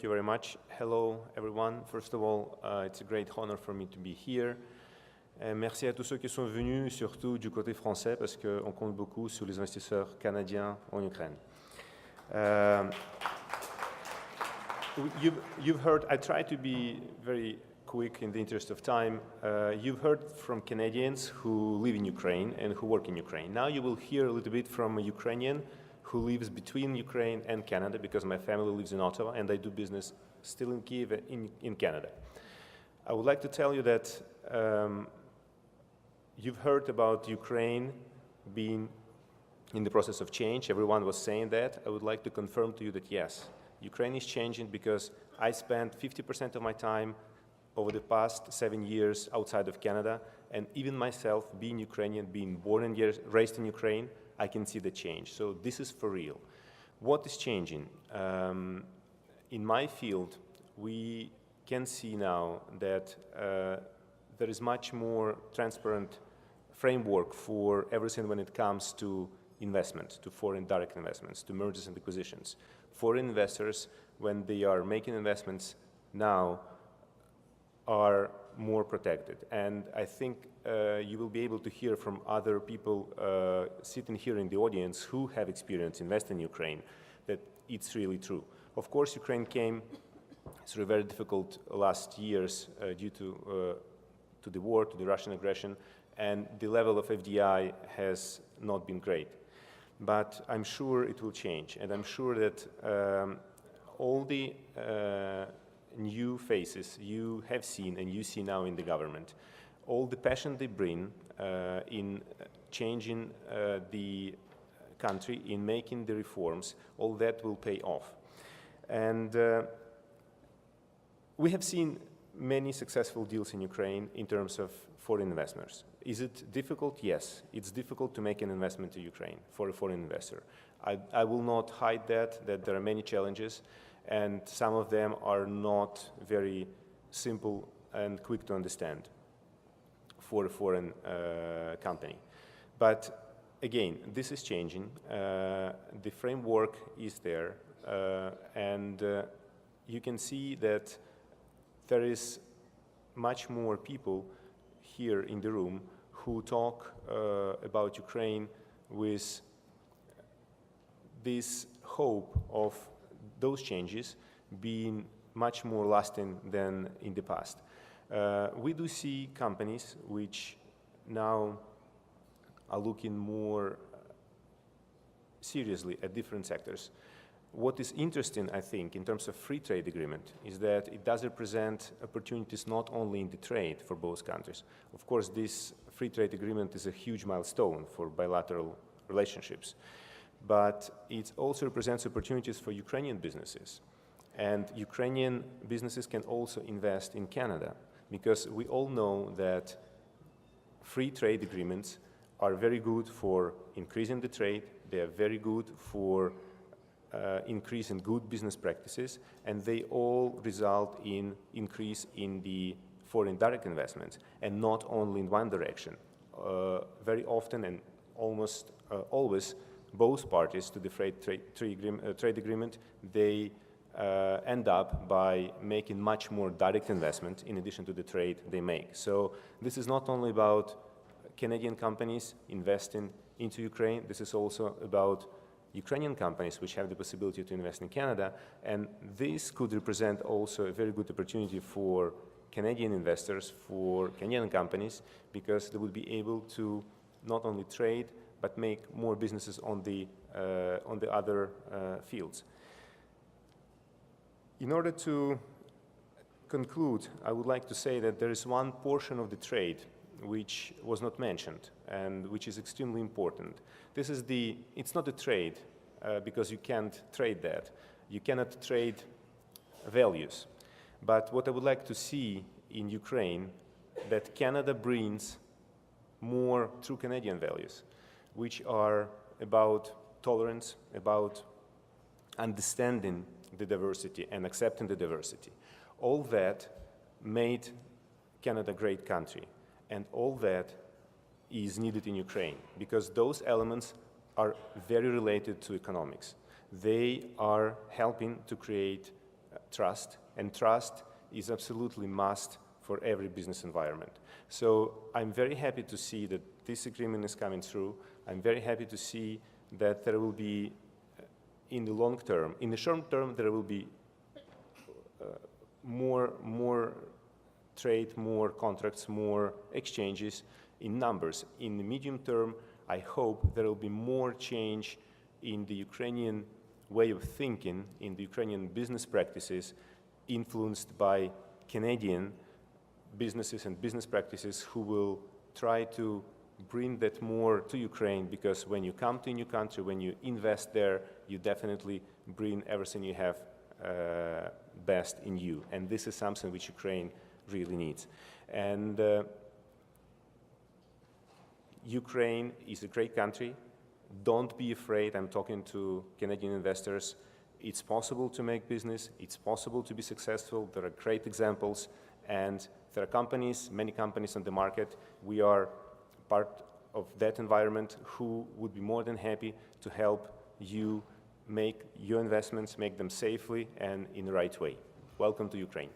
Thank you very much. Hello, everyone. First of all, it's a great honor for me to be here. Merci à tous ceux qui sont venus, surtout du côté français, parce qu'on compte beaucoup sur les investisseurs canadiens en Ukraine. You've heard, I try to be very quick in the interest of time. You've heard from Canadians who live in Ukraine and who work in Ukraine. Now you will hear a little bit from a Ukrainian who lives between Ukraine and Canada, because my family lives in Ottawa and I do business still in Kyiv in Canada. I would like to tell you that you've heard about Ukraine being in the process of change. Everyone was saying that. I would like to confirm to you that yes, Ukraine is changing, because I spent 50% of my time over the past 7 years outside of Canada, and even myself, being Ukrainian, being born and raised in Ukraine, I can see the change. So this is for real. What is changing? In my field, we can see now that there is much more transparent framework for everything when it comes to investment, to foreign direct investments, to mergers and acquisitions. Foreign investors, when they are making investments now, are more protected. And I think you will be able to hear from other people sitting here in the audience who have experience investing in Ukraine that it's really true. Of course, Ukraine came through very difficult last years due to the war, to the Russian aggression, and the level of FDI has not been great. But I'm sure it will change, and I'm sure that all the new faces you have seen and you see now in the government, all the passion they bring in changing the country, in making the reforms, all that will pay off. And we have seen many successful deals in Ukraine in terms of foreign investors. Is it difficult? Yes, it's difficult to make an investment to Ukraine for a foreign investor. I will not hide that there are many challenges, and some of them are not very simple and quick to understand for a foreign company. But again, this is changing. The framework is there, and you can see that there is much more people here in the room who talk about Ukraine with this hope of those changes being much more lasting than in the past. We do see companies which now are looking more seriously at different sectors. What is interesting, I think, in terms of free trade agreement is that it does represent opportunities not only in the trade for both countries. Of course, this free trade agreement is a huge milestone for bilateral relationships, but it also represents opportunities for Ukrainian businesses. And Ukrainian businesses can also invest in Canada, because we all know that free trade agreements are very good for increasing the trade, they are very good for increase in good business practices, and they all result in increase in the foreign direct investments, and not only in one direction. Very often and almost always, both parties to the trade agreement, they end up by making much more direct investment in addition to the trade they make. So this is not only about Canadian companies investing into Ukraine, this is also about Ukrainian companies which have the possibility to invest in Canada, and this could represent also a very good opportunity for Canadian investors, for Canadian companies, because they would be able to not only trade but make more businesses on the other fields. In order to conclude, I would like to say that there is one portion of the trade which was not mentioned and which is extremely important. This is it's not a trade because you can't trade that. You cannot trade values. But what I would like to see in Ukraine, that Canada brings more true Canadian values, which are about tolerance, about understanding the diversity and accepting the diversity. All that made Canada a great country, and all that is needed in Ukraine, because those elements are very related to economics. They are helping to create trust, and trust is absolutely must for every business environment. So I'm very happy to see that this agreement is coming through. I'm very happy to see that there will be, in the long term, in the short term, there will be more trade, more contracts, more exchanges in numbers. In the medium term, I hope there will be more change in the Ukrainian way of thinking, in the Ukrainian business practices, influenced by Canadian businesses and business practices who will try to bring that more to Ukraine, because when you come to a new country, when you invest there, you definitely bring everything you have best in you. And this is something which Ukraine really needs. And Ukraine is a great country. Don't be afraid. I'm talking to Canadian investors. It's possible to make business. It's possible to be successful. There are great examples. And there are companies, many companies on the market. We are part of that environment who would be more than happy to help you make your investments, make them safely and in the right way. Welcome to Ukraine.